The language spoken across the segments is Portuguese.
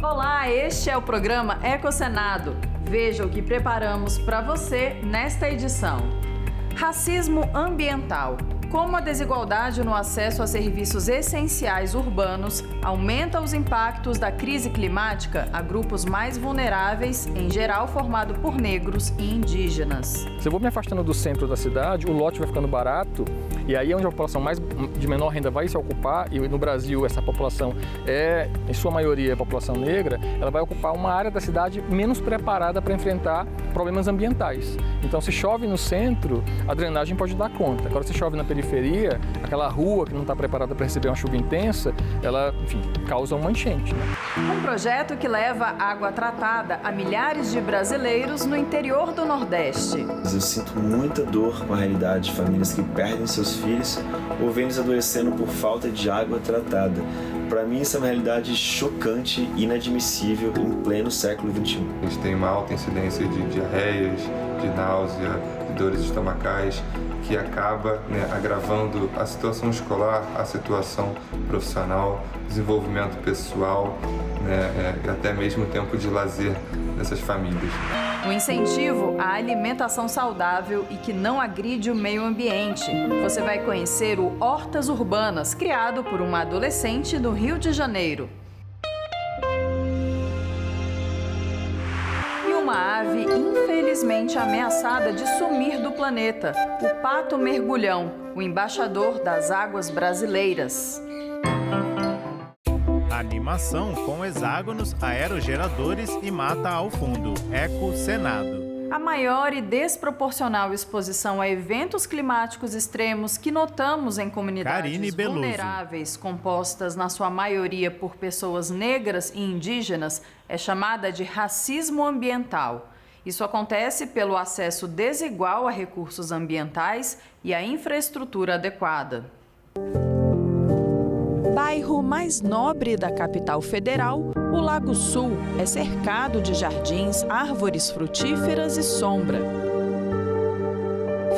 Olá, este é o programa Ecosenado. Veja o que preparamos para você nesta edição. Racismo ambiental. Como a desigualdade no acesso a serviços essenciais urbanos aumenta os impactos da crise climática a grupos mais vulneráveis, em geral formado por negros e indígenas. Se eu vou me afastando do centro da cidade, o lote vai ficando barato e aí é onde a população de menor renda vai se ocupar, e no Brasil essa população é, em sua maioria, a população negra, ela vai ocupar uma área da cidade menos preparada para enfrentar problemas ambientais. Então, se chove no centro, a drenagem pode dar conta. Agora, se chove na periferia, aquela rua que não está preparada para receber uma chuva intensa, ela, enfim, causa uma enchente, né? Um projeto que leva água tratada a milhares de brasileiros no interior do Nordeste. Eu sinto muita dor com a realidade de famílias que perdem seus filhos ou vêm eles adoecendo por falta de água tratada. Para mim, isso é uma realidade chocante e inadmissível em pleno século XXI. A gente tem uma alta incidência de diarreias, de náusea, de dores estomacais, que acaba agravando a situação escolar, a situação profissional, desenvolvimento pessoal, e até mesmo tempo de lazer dessas famílias. Um incentivo à alimentação saudável e que não agride o meio ambiente. Você vai conhecer o Hortas Urbanas, criado por uma adolescente do Rio de Janeiro. E uma ave infelizmente ameaçada de sumir do planeta, o pato mergulhão, o embaixador das águas brasileiras. Animação com hexágonos, aerogeradores e mata ao fundo. Ecosenado. A maior e desproporcional exposição a eventos climáticos extremos que notamos em comunidades vulneráveis, compostas na sua maioria por pessoas negras e indígenas, é chamada de racismo ambiental. Isso acontece pelo acesso desigual a recursos ambientais e a infraestrutura adequada. Bairro mais nobre da capital federal, o Lago Sul é cercado de jardins, árvores frutíferas e sombra.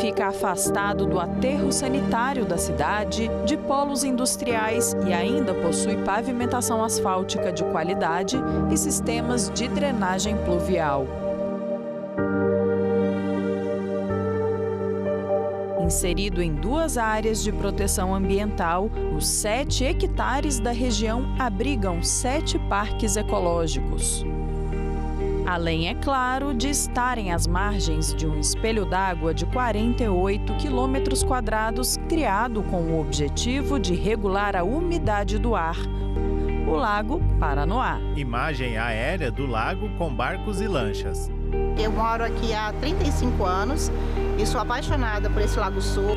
Fica afastado do aterro sanitário da cidade, de polos industriais e ainda possui pavimentação asfáltica de qualidade e sistemas de drenagem pluvial. Inserido em 2 áreas de proteção ambiental, os 7 hectares da região abrigam 7 parques ecológicos. Além, é claro, de estarem às margens de um espelho d'água de 48 quilômetros quadrados, criado com o objetivo de regular a umidade do ar, o Lago Paranoá. Imagem aérea do lago com barcos e lanchas. Eu moro aqui há 35 anos e sou apaixonada por esse Lago Sul.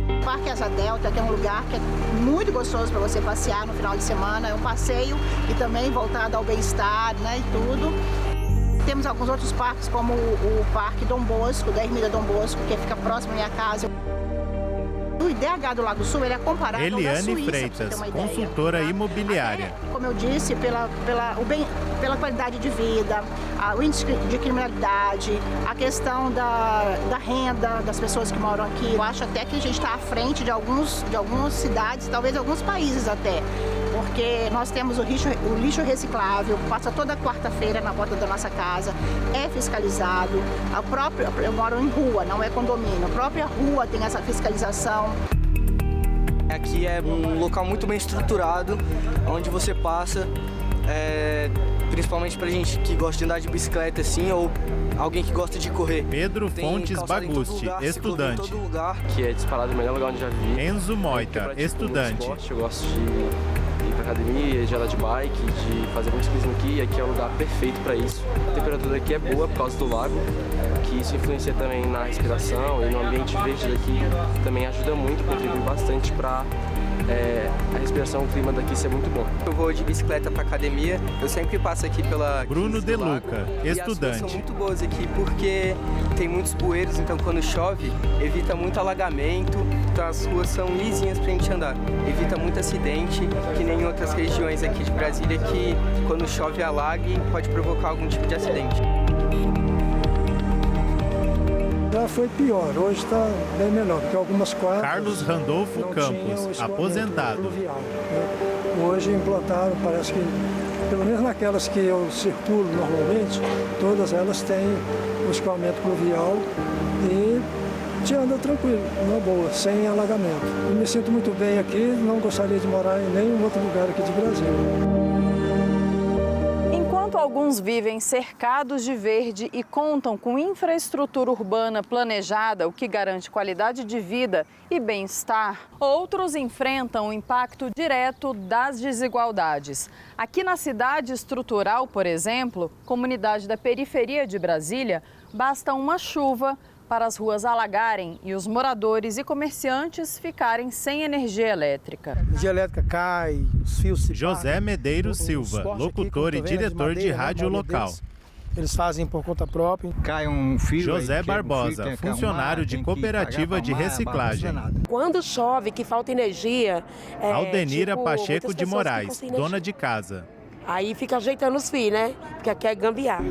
O Parque Asa Delta, que é um lugar que é muito gostoso para você passear no final de semana. É um passeio e também voltado ao bem-estar, e tudo. Temos alguns outros parques, como o Parque Dom Bosco, da Ermida Dom Bosco, que fica próximo à minha casa. O IDH do Lago Sul ele é comparado ao da Suíça, Freitas, consultora imobiliária. Como eu disse, pela qualidade de vida, o índice de criminalidade, a questão da renda das pessoas que moram aqui. Eu acho até que a gente está à frente de algumas cidades, talvez alguns países até, porque nós temos o lixo reciclável, passa toda quarta-feira na porta da nossa casa, é fiscalizado. Eu moro em rua, não é condomínio, a própria rua tem essa fiscalização. Aqui é um local muito bem estruturado, onde você passa, principalmente pra gente que gosta de andar de bicicleta assim, ou alguém que gosta de correr. Pedro Fontes Bagusti, estudante. Que é disparado o melhor lugar onde já vi. Enzo Moita, estudante. Eu gosto de ir pra academia, de andar de bike, de fazer muito ciclismo aqui, e aqui é o lugar perfeito para isso. A temperatura aqui é boa por causa do lago, que isso influencia também na respiração e no ambiente verde daqui, também ajuda muito, contribui bastante para a respiração, o clima daqui ser muito bom. Eu vou de bicicleta para academia, eu sempre passo aqui pela... Bruno De Luca, estudante. E as ruas são muito boas aqui porque tem muitos bueiros, então quando chove evita muito alagamento, então as ruas são lisinhas pra gente andar. Evita muito acidente, que nem em outras regiões aqui de Brasília, que quando chove alaga e pode provocar algum tipo de acidente. Já foi pior, hoje está bem melhor, porque algumas quadras... Carlos Randolfo Campos, aposentado. Pluvial, né? Hoje implantaram, parece que, pelo menos naquelas que eu circulo normalmente, todas elas têm o escoamento pluvial e te anda tranquilo, numa boa, sem alagamento. Eu me sinto muito bem aqui, não gostaria de morar em nenhum outro lugar aqui de Brasília. Enquanto alguns vivem cercados de verde e contam com infraestrutura urbana planejada, o que garante qualidade de vida e bem-estar, outros enfrentam o impacto direto das desigualdades. Aqui na cidade estrutural, por exemplo, comunidade da periferia de Brasília, basta uma chuva para as ruas alagarem e os moradores e comerciantes ficarem sem energia elétrica. A energia elétrica cai, os fios se José partem. Medeiros Silva, locutor e diretor de rádio local. Eles fazem por conta própria. Cai um fio. José Barbosa, funcionário de cooperativa de reciclagem. Quando chove, que falta energia... Aldenira Pacheco de Moraes, dona de casa. Aí fica ajeitando os fios, né? Porque aqui é gambiarra.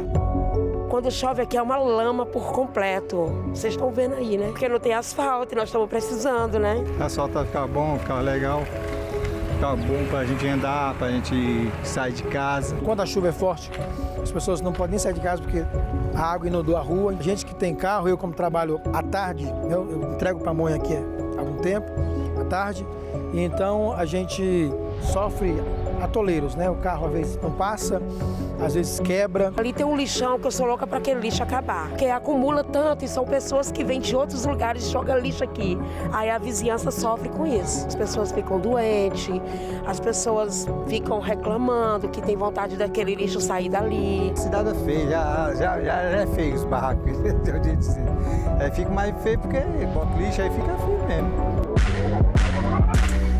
Quando chove aqui é uma lama por completo. Vocês estão vendo aí, né? Porque não tem asfalto e nós estamos precisando, né? O asfalto vai ficar bom, ficar legal. Ficar bom pra gente andar, pra gente sair de casa. Quando a chuva é forte, as pessoas não podem nem sair de casa porque a água inundou a rua. Gente que tem carro, eu como trabalho à tarde, eu entrego pamonha aqui há algum tempo, à tarde. E então a gente sofre atoleiros, né? O carro às vezes não passa, às vezes quebra. Ali tem um lixão que eu sou louca para aquele lixo acabar. Porque acumula tanto e são pessoas que vêm de outros lugares e jogam lixo aqui. Aí a vizinhança sofre com isso. As pessoas ficam doentes, as pessoas ficam reclamando que tem vontade daquele lixo sair dali. Cidade é feia, já é feio os barracos, eu disse. Fica mais feio porque bota lixo aí fica feio mesmo.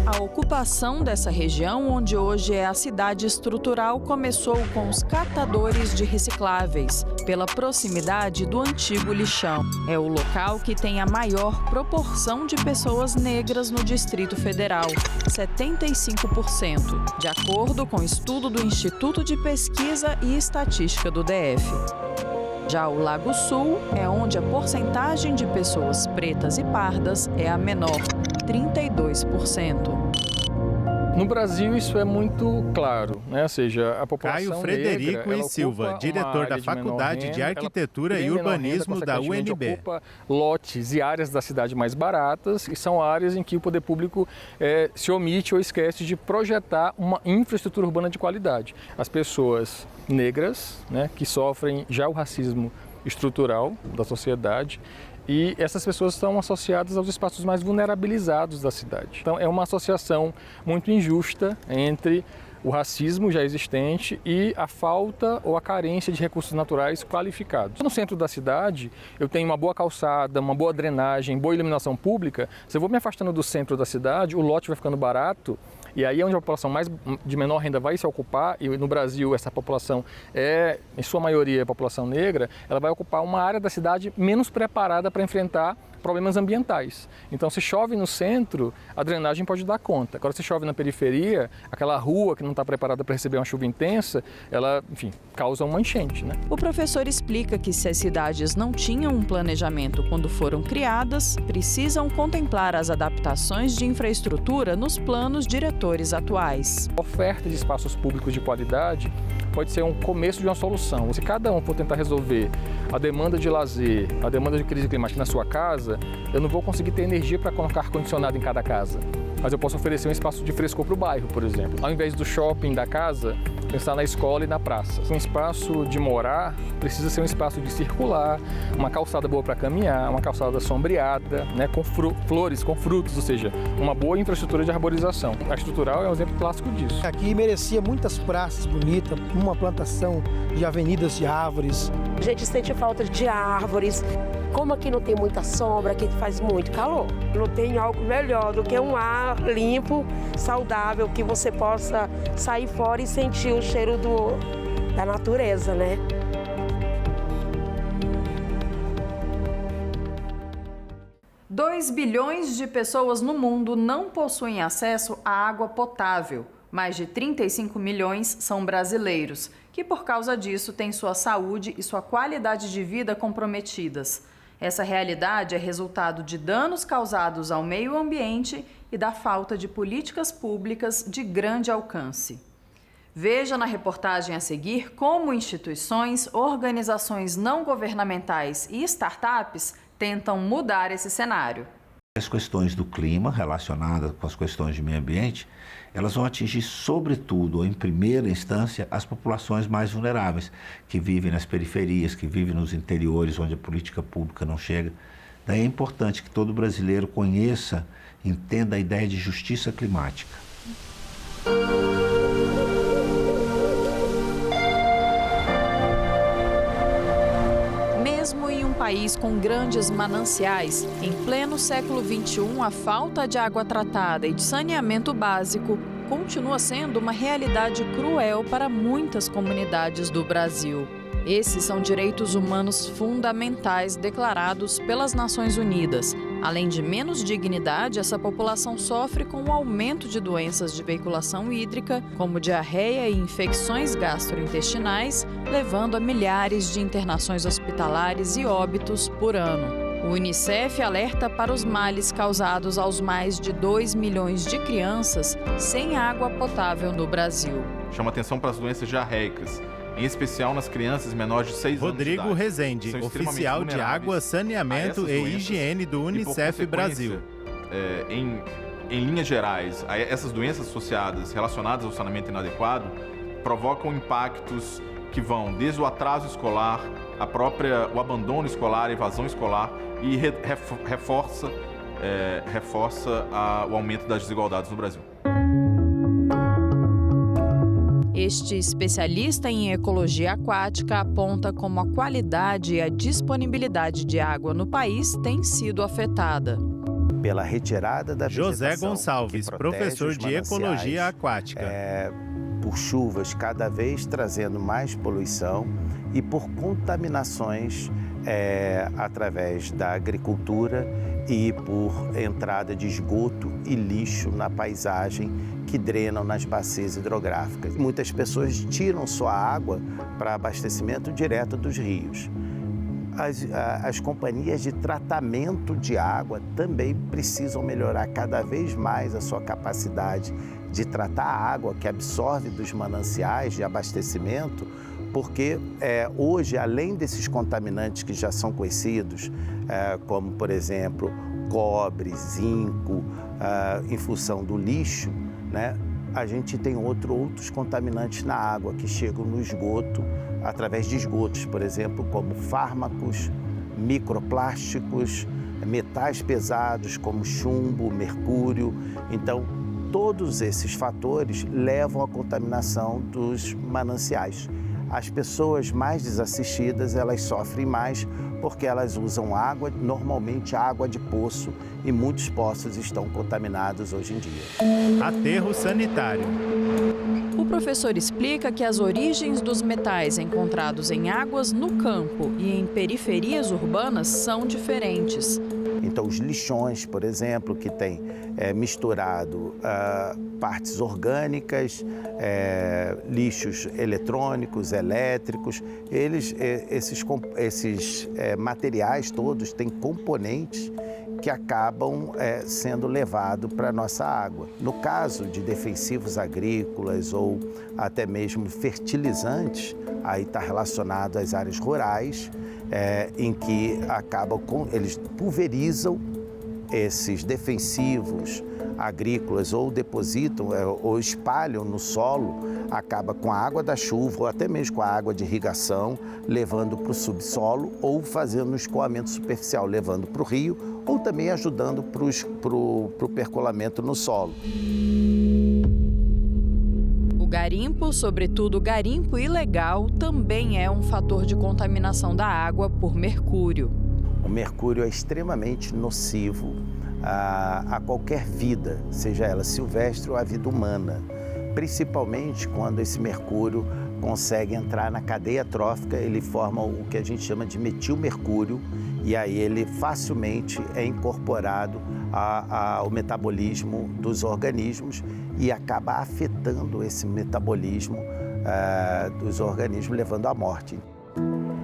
A ocupação dessa região, onde hoje é a cidade estrutural, começou com os catadores de recicláveis, pela proximidade do antigo lixão. É o local que tem a maior proporção de pessoas negras no Distrito Federal, 75%, de acordo com o estudo do Instituto de Pesquisa e Estatística do DF. Já o Lago Sul é onde a porcentagem de pessoas pretas e pardas é a menor, 32%. No Brasil isso é muito claro, né? Ou seja, a população Caio Frederico negra, e Silva, diretor da Faculdade de Arquitetura e Urbanismo da UNB. Ocupa lotes e áreas da cidade mais baratas e são áreas em que o poder público se omite ou esquece de projetar uma infraestrutura urbana de qualidade. As pessoas negras, né, que sofrem já o racismo estrutural da sociedade, e essas pessoas estão associadas aos espaços mais vulnerabilizados da cidade. Então é uma associação muito injusta entre o racismo já existente e a falta ou a carência de recursos naturais qualificados. No centro da cidade, eu tenho uma boa calçada, uma boa drenagem, boa iluminação pública. Se eu vou me afastando do centro da cidade, o lote vai ficando barato. E aí é onde a população de menor renda vai se ocupar, e no Brasil essa população é, em sua maioria, a população negra, ela vai ocupar uma área da cidade menos preparada para enfrentar problemas ambientais. Então, se chove no centro, a drenagem pode dar conta. Agora, se chove na periferia, aquela rua que não está preparada para receber uma chuva intensa, ela, enfim, causa uma enchente, né? O professor explica que se as cidades não tinham um planejamento quando foram criadas, precisam contemplar as adaptações de infraestrutura nos planos diretores atuais. A oferta de espaços públicos de qualidade pode ser um começo de uma solução. Se cada um for tentar resolver a demanda de lazer, a demanda de crise climática na sua casa, eu não vou conseguir ter energia para colocar ar-condicionado em cada casa. Mas eu posso oferecer um espaço de frescor para o bairro, por exemplo. Ao invés do shopping da casa, pensar na escola e na praça. Um espaço de morar precisa ser um espaço de circular, uma calçada boa para caminhar, uma calçada sombreada, né, com flores, com frutos, ou seja, uma boa infraestrutura de arborização. A estrutural é um exemplo clássico disso. Aqui merecia muitas praças bonitas, uma plantação de avenidas de árvores. A gente sente falta de árvores. Como aqui não tem muita sombra, aqui faz muito calor. Não tem algo melhor do que um ar limpo, saudável, que você possa sair fora e sentir o cheiro da natureza, né? – 2 bilhões de pessoas no mundo não possuem acesso à água potável. Mais de 35 milhões são brasileiros, que por causa disso têm sua saúde e sua qualidade de vida comprometidas. Essa realidade é resultado de danos causados ao meio ambiente e da falta de políticas públicas de grande alcance. Veja na reportagem a seguir como instituições, organizações não governamentais e startups tentam mudar esse cenário. As questões do clima relacionadas com as questões de meio ambiente, elas vão atingir, sobretudo, ou em primeira instância, as populações mais vulneráveis, que vivem nas periferias, que vivem nos interiores, onde a política pública não chega. Daí é importante que todo brasileiro conheça, entenda a ideia de justiça climática. Mesmo em um país com grandes mananciais, em pleno século XXI, a falta de água tratada e de saneamento básico continua sendo uma realidade cruel para muitas comunidades do Brasil. Esses são direitos humanos fundamentais declarados pelas Nações Unidas. Além de menos dignidade, essa população sofre com o aumento de doenças de veiculação hídrica, como diarreia e infecções gastrointestinais, levando a milhares de internações hospitalares e óbitos por ano. O Unicef alerta para os males causados aos mais de 2 milhões de crianças sem água potável no Brasil. Chama atenção para as doenças diarreicas, em especial nas crianças menores de 6 anos de idade. Rodrigo Rezende, oficial de Água, Saneamento e Higiene do Unicef Brasil. Em linhas gerais, essas doenças associadas, relacionadas ao saneamento inadequado, provocam impactos que vão desde o atraso escolar, o abandono escolar, a evasão escolar e reforça o aumento das desigualdades no Brasil. Este especialista em ecologia aquática aponta como a qualidade e a disponibilidade de água no país tem sido afetada. Pela retirada da vegetação, José Gonçalves, professor de ecologia aquática. Por chuvas cada vez trazendo mais poluição e por contaminações através da agricultura e por entrada de esgoto e lixo na paisagem que drenam nas bacias hidrográficas. Muitas pessoas tiram sua água para abastecimento direto dos rios. As companhias de tratamento de água também precisam melhorar cada vez mais a sua capacidade de tratar a água que absorve dos mananciais de abastecimento, porque hoje, além desses contaminantes que já são conhecidos, como, por exemplo, cobre, zinco, em função do lixo, né, a gente tem outros contaminantes na água que chegam no esgoto, através de esgotos, por exemplo, como fármacos, microplásticos, metais pesados como chumbo, mercúrio. Então, todos esses fatores levam à contaminação dos mananciais. As pessoas mais desassistidas, elas sofrem mais porque elas usam água, normalmente água de poço, e muitos poços estão contaminados hoje em dia. Aterro sanitário. O professor explica que as origens dos metais encontrados em águas no campo e em periferias urbanas são diferentes. Então, os lixões, por exemplo, que tem misturado partes orgânicas, lixos eletrônicos, elétricos, esses materiais todos têm componentes que acabam sendo levados para a nossa água. No caso de defensivos agrícolas ou até mesmo fertilizantes, aí está relacionado às áreas rurais, em que eles pulverizam esses defensivos agrícolas ou depositam ou espalham no solo, acaba com a água da chuva ou até mesmo com a água de irrigação, levando para o subsolo ou fazendo um escoamento superficial, levando para o rio ou também ajudando para o percolamento no solo. O garimpo, sobretudo o garimpo ilegal, também é um fator de contaminação da água por mercúrio. O mercúrio é extremamente nocivo a qualquer vida, seja ela silvestre ou a vida humana, principalmente quando esse mercúrio consegue entrar na cadeia trófica, ele forma o que a gente chama de metilmercúrio e aí ele facilmente é incorporado ao metabolismo dos organismos e acaba afetando esse metabolismo dos organismos, levando à morte.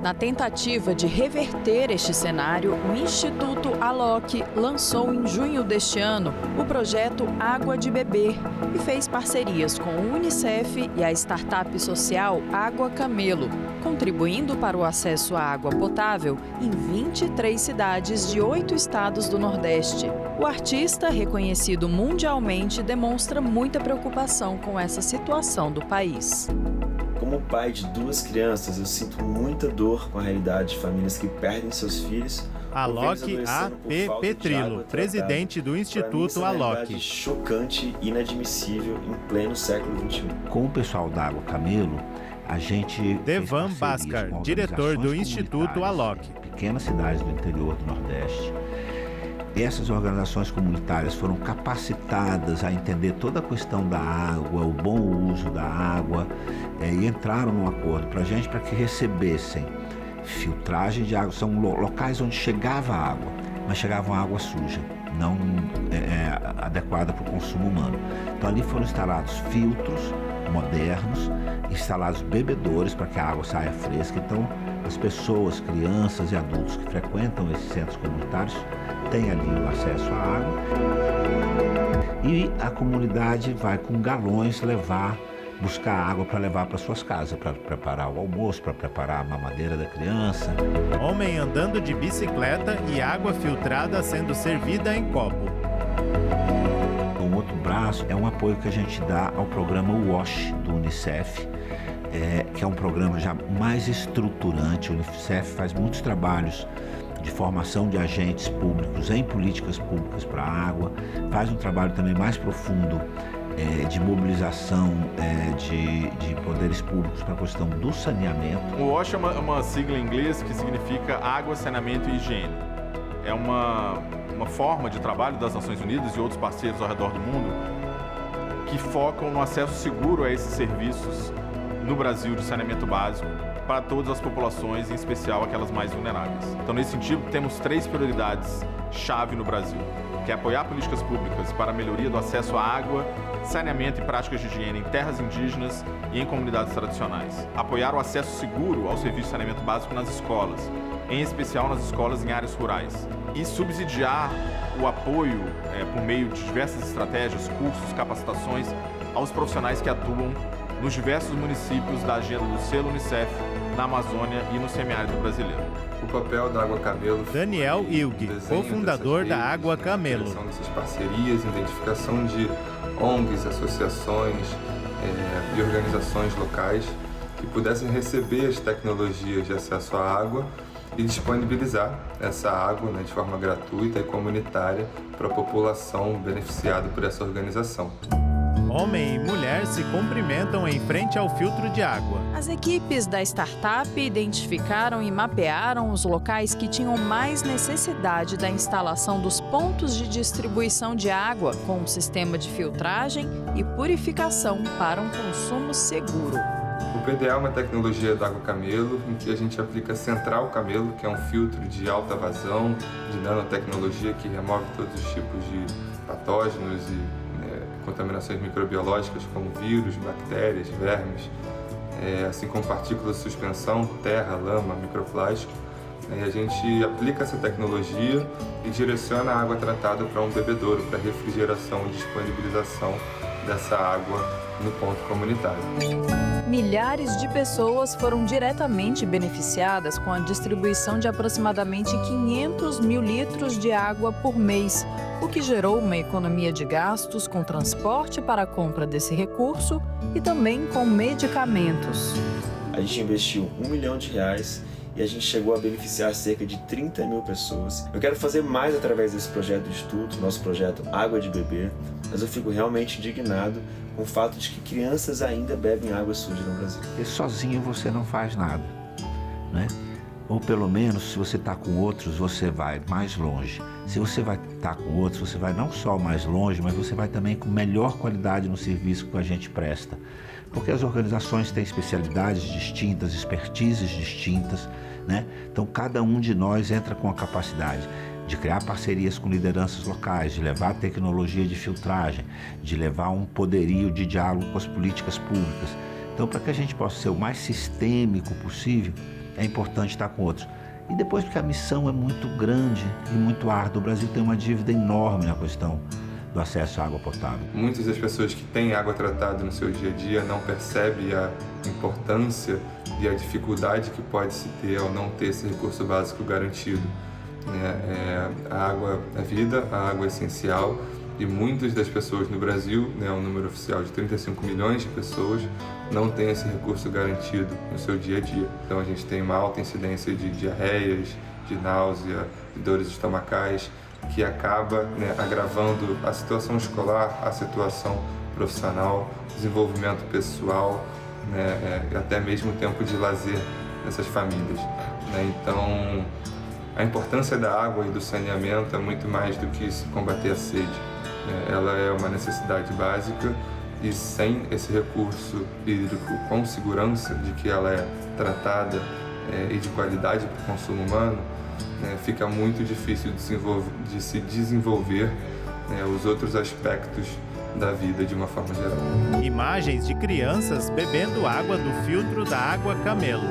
Na tentativa de reverter este cenário, o Instituto Alok lançou em junho deste ano o projeto Água de Beber e fez parcerias com o Unicef e a startup social Água Camelo, contribuindo para o acesso à água potável em 23 cidades de 8 estados do Nordeste. O artista, reconhecido mundialmente, demonstra muita preocupação com essa situação do país. Como pai de 2 crianças, eu sinto muita dor com a realidade de famílias que perdem seus filhos. Alok A.P. Petrilo, presidente do Instituto Alok. É chocante e inadmissível em pleno século XXI. Com o pessoal da Água Camelo, a gente... Devan Bhaskar, diretor do Instituto Alok. Pequenas cidades do interior do Nordeste. Essas organizações comunitárias foram capacitadas a entender toda a questão da água, o bom uso da água, e entraram num acordo para a gente para que recebessem filtragem de água. São locais onde chegava água, mas chegava uma água suja, não adequada para o consumo humano. Então ali foram instalados filtros modernos, instalados bebedouros para que a água saia fresca. Então as pessoas, crianças e adultos que frequentam esses centros comunitários têm ali o acesso à água. E a comunidade vai com galões buscar água para levar para suas casas, para preparar o almoço, para preparar a mamadeira da criança. Homem andando de bicicleta e água filtrada sendo servida em copo. Um outro braço é um apoio que a gente dá ao programa WASH do Unicef, que é um programa já mais estruturante. O Unicef faz muitos trabalhos de formação de agentes públicos em políticas públicas para a água, faz um trabalho também mais profundo de mobilização de poderes públicos para a questão do saneamento. O WASH é uma sigla em inglês que significa Água, Saneamento e Higiene. É uma forma de trabalho das Nações Unidas e outros parceiros ao redor do mundo que focam no acesso seguro a esses serviços no Brasil de saneamento básico para todas as populações, em especial aquelas mais vulneráveis. Então, nesse sentido, temos 3 prioridades-chave no Brasil, que é apoiar políticas públicas para a melhoria do acesso à água, saneamento e práticas de higiene em terras indígenas e em comunidades tradicionais. Apoiar o acesso seguro ao serviço de saneamento básico nas escolas, em especial nas escolas em áreas rurais. E subsidiar o apoio por meio de diversas estratégias, cursos, capacitações aos profissionais que atuam nos diversos municípios da agenda do selo Unicef, na Amazônia e no semiárido brasileiro. O papel da Água Camelo... Daniel Ilg, cofundador da Água Camelo. Criação dessas parcerias, identificação de ONGs, associações e organizações locais que pudessem receber as tecnologias de acesso à água e disponibilizar essa água de forma gratuita e comunitária para a população beneficiada por essa organização. Homem e mulher se cumprimentam em frente ao filtro de água. As equipes da startup identificaram e mapearam os locais que tinham mais necessidade da instalação dos pontos de distribuição de água com um sistema de filtragem e purificação para um consumo seguro. O PDA é uma tecnologia da Água Camelo, em que a gente aplica Central Camelo, que é um filtro de alta vazão, de nanotecnologia que remove todos os tipos de patógenos e contaminações microbiológicas como vírus, bactérias, vermes, assim como partículas de suspensão, terra, lama, microplástico. E a gente aplica essa tecnologia e direciona a água tratada para um bebedouro, para refrigeração e disponibilização dessa água no ponto comunitário. Milhares de pessoas foram diretamente beneficiadas com a distribuição de aproximadamente 500 mil litros de água por mês, o que gerou uma economia de gastos com transporte para a compra desse recurso e também com medicamentos. A gente investiu R$1 milhão e a gente chegou a beneficiar cerca de 30 mil pessoas. Eu quero fazer mais através desse projeto do Instituto, nosso projeto Água de Beber, mas eu fico realmente indignado com o fato de que crianças ainda bebem água suja no Brasil. E sozinho você não faz nada, né? Ou pelo menos, se você está com outros, você vai mais longe. Se você vai estar com outros, você vai não só mais longe, mas você vai também com melhor qualidade no serviço que a gente presta. Porque as organizações têm especialidades distintas, expertises distintas, né? Então, cada um de nós entra com a capacidade de criar parcerias com lideranças locais, de levar tecnologia de filtragem, de levar um poderio de diálogo com as políticas públicas. Então, para que a gente possa ser o mais sistêmico possível, é importante estar com outros. E depois porque a missão é muito grande e muito árdua. O Brasil tem uma dívida enorme na questão do acesso à água potável. Muitas das pessoas que têm água tratada no seu dia a dia não percebem a importância e a dificuldade que pode se ter ao não ter esse recurso básico garantido. A água é vida, a água é essencial, e muitas das pessoas no Brasil, um número oficial de 35 milhões de pessoas, não tem esse recurso garantido no seu dia a dia. Então a gente tem uma alta incidência de diarreias, de náusea, de dores estomacais, que acaba agravando a situação escolar, a situação profissional, desenvolvimento pessoal, até mesmo o tempo de lazer dessas famílias. Então, a importância da água e do saneamento é muito mais do que combater a sede. Ela é uma necessidade básica e sem esse recurso hídrico com segurança de que ela é tratada e de qualidade para o consumo humano, fica muito difícil de se desenvolver os outros aspectos da vida de uma forma geral. Imagens de crianças bebendo água do filtro da Água Camelo.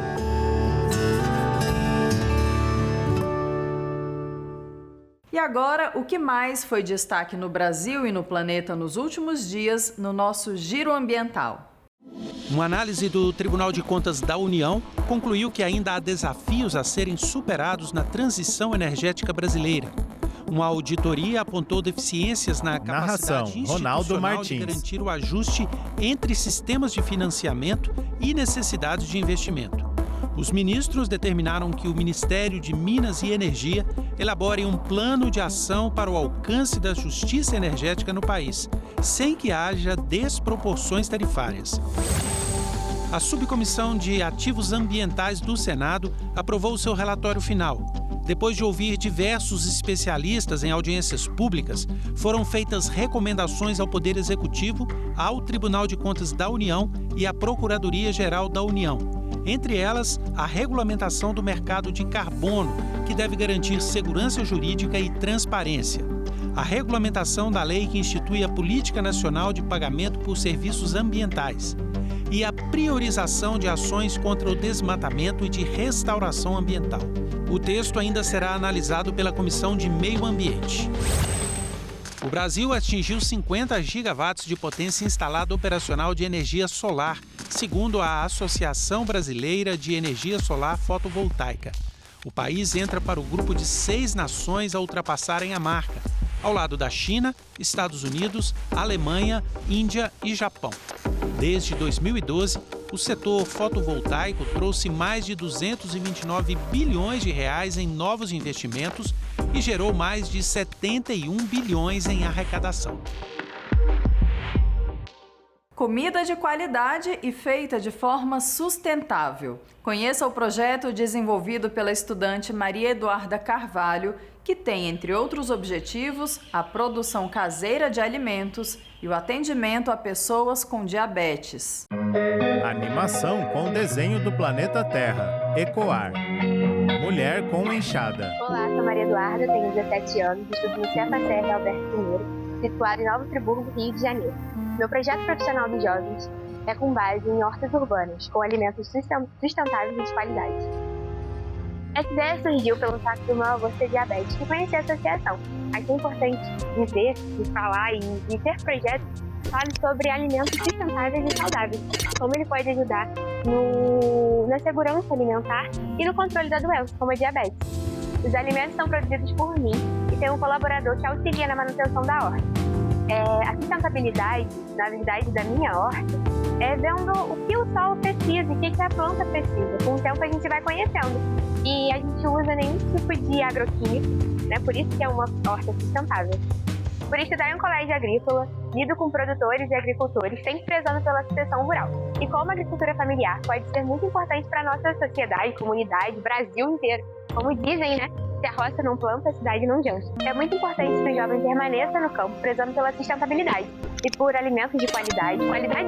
E agora, o que mais foi destaque no Brasil e no planeta nos últimos dias no nosso Giro Ambiental? Uma análise do Tribunal de Contas da União concluiu que ainda há desafios a serem superados na transição energética brasileira. Uma auditoria apontou deficiências na capacidade institucional de garantir o ajuste entre sistemas de financiamento e necessidades de investimento. Os ministros determinaram que o Ministério de Minas e Energia elabore um plano de ação para o alcance da justiça energética no país, sem que haja desproporções tarifárias. A Subcomissão de Ativos Ambientais do Senado aprovou seu relatório final. Depois de ouvir diversos especialistas em audiências públicas, foram feitas recomendações ao Poder Executivo, ao Tribunal de Contas da União e à Procuradoria-Geral da União. Entre elas, a regulamentação do mercado de carbono, que deve garantir segurança jurídica e transparência. A regulamentação da lei que institui a Política Nacional de Pagamento por Serviços Ambientais. E a priorização de ações contra o desmatamento e de restauração ambiental. O texto ainda será analisado pela Comissão de Meio Ambiente. O Brasil atingiu 50 gigawatts de potência instalada operacional de energia solar, segundo a Associação Brasileira de Energia Solar Fotovoltaica. O país entra para o grupo de 6 nações a ultrapassarem a marca, ao lado da China, Estados Unidos, Alemanha, Índia e Japão. Desde 2012, o setor fotovoltaico trouxe mais de 229 bilhões de reais em novos investimentos e gerou mais de 71 bilhões em arrecadação. Comida de qualidade e feita de forma sustentável. Conheça o projeto desenvolvido pela estudante Maria Eduarda Carvalho, que tem, entre outros objetivos, a produção caseira de alimentos e o atendimento a pessoas com diabetes. Animação com desenho do planeta Terra. Ecoar. Mulher com enxada. Olá, sou Maria Eduarda, tenho 17 anos, estudo no CFACR Alberto I, situado em Nova Friburgo, Rio de Janeiro. Meu projeto profissional dos jovens é com base em hortas urbanas, com alimentos sustentáveis e de qualidade. Essa ideia surgiu pelo fato do meu avô ser diabético e conhecer a associação. Aqui é importante dizer, e falar e ter projetos que falem sobre alimentos sustentáveis e saudáveis, como ele pode ajudar na segurança alimentar e no controle da doença, como a diabetes. Os alimentos são produzidos por mim e tem um colaborador que auxilia na manutenção da horta. A sustentabilidade, na verdade, da minha horta é vendo o que o solo precisa e o que a planta precisa. Com o tempo a gente vai conhecendo. E a gente usa nenhum tipo de agroquímico, né? Por isso que é uma horta sustentável. Por estudar em um colégio agrícola, lido com produtores e agricultores, sempre prezando pela sucessão rural. E como a agricultura familiar pode ser muito importante para a nossa sociedade, comunidade, Brasil inteiro. Como dizem, né? Se a roça não planta, a cidade não janta. É muito importante que o jovem permaneça no campo, prezando pela sustentabilidade e por alimentos de qualidade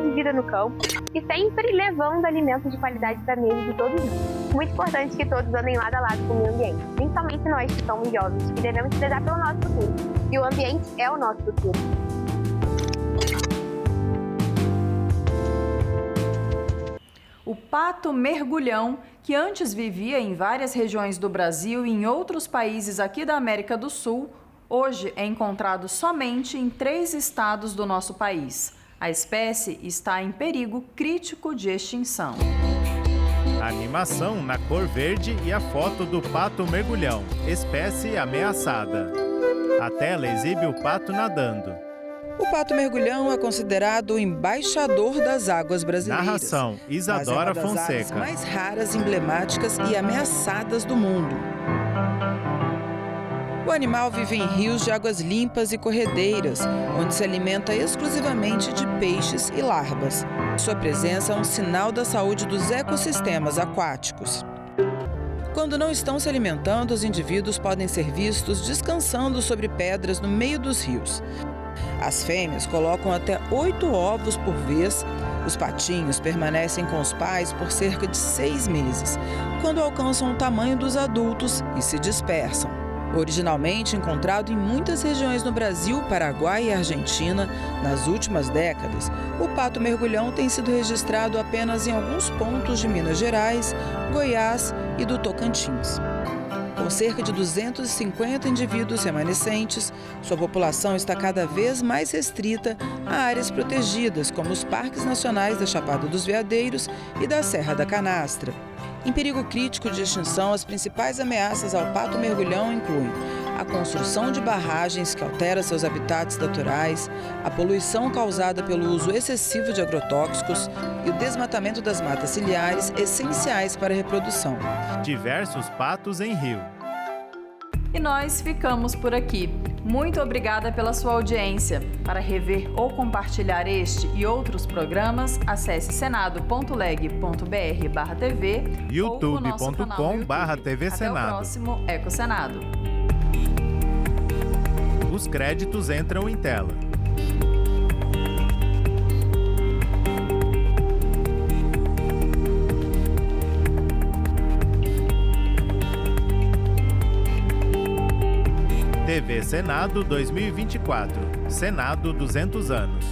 de vida no campo e sempre levando alimentos de qualidade para a mesa de todos nós. Muito importante que todos andem lado a lado com o meio ambiente, principalmente nós que somos jovens, que devemos prezar pelo nosso futuro. E o ambiente é o nosso futuro. O O pato mergulhão, que antes vivia em várias regiões do Brasil e em outros países aqui da América do Sul, hoje é encontrado somente em 3 estados do nosso país. A espécie está em perigo crítico de extinção. A animação na cor verde e a foto do pato mergulhão, espécie ameaçada. A tela exibe o pato nadando. O pato mergulhão é considerado o embaixador das águas brasileiras. Narração: Isadora Fonseca. Mas é uma das aves mais raras, emblemáticas e ameaçadas do mundo. O animal vive em rios de águas limpas e corredeiras, onde se alimenta exclusivamente de peixes e larvas. Sua presença é um sinal da saúde dos ecossistemas aquáticos. Quando não estão se alimentando, os indivíduos podem ser vistos descansando sobre pedras no meio dos rios. As fêmeas colocam até 8 ovos por vez. Os patinhos permanecem com os pais por cerca de 6 meses, quando alcançam o tamanho dos adultos e se dispersam. Originalmente encontrado em muitas regiões no Brasil, Paraguai e Argentina, nas últimas décadas, o pato mergulhão tem sido registrado apenas em alguns pontos de Minas Gerais, Goiás e do Tocantins. Com cerca de 250 indivíduos remanescentes, sua população está cada vez mais restrita a áreas protegidas, como os parques nacionais da Chapada dos Veadeiros e da Serra da Canastra. Em perigo crítico de extinção, as principais ameaças ao pato mergulhão incluem a construção de barragens que altera seus habitats naturais, a poluição causada pelo uso excessivo de agrotóxicos e o desmatamento das matas ciliares essenciais para a reprodução. Diversos patos em rio. E nós ficamos por aqui. Muito obrigada pela sua audiência. Para rever ou compartilhar este e outros programas, acesse senado.leg.br/tv, youtube.com/TV Senado. Até o próximo Eco Senado. Os créditos entram em tela. TV Senado 2024. Senado 200 anos.